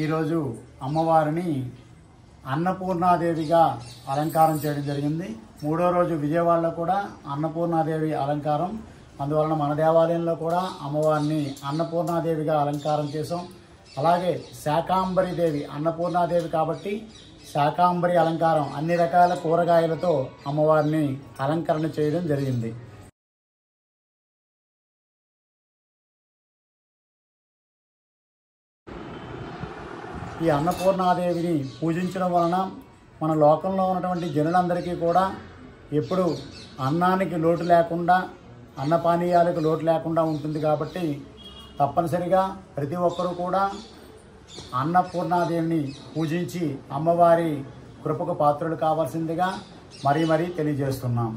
ఈరోజు అమ్మవారిని అన్నపూర్ణాదేవిగా అలంకారం చేయడం జరిగింది. మూడో రోజు విజయవాడలో కూడా అన్నపూర్ణాదేవి అలంకారం. అందువలన మన దేవాలయంలో కూడా అమ్మవారిని అన్నపూర్ణాదేవిగా అలంకారం చేసాం. అలాగే శాకాంబరి దేవి, అన్నపూర్ణాదేవి కాబట్టి శాకాంబరి అలంకారం, అన్ని రకాల కూరగాయలతో అమ్మవారిని అలంకరణ చేయడం జరిగింది. ఈ అన్నపూర్ణాదేవిని పూజించడం వలన మన లోకంలో ఉన్నటువంటి జనులందరికీ కూడా ఎప్పుడు అన్నానికి లోటు లేకుండా, అన్నపానీయాలకు లోటు లేకుండా ఉంటుంది. కాబట్టి తప్పనిసరిగా ప్రతి ఒక్కరూ కూడా అన్నపూర్ణాదేవిని పూజించి అమ్మవారి కృపకు పాత్రులు కావాల్సిందిగా మరీ తెలియజేస్తున్నాం.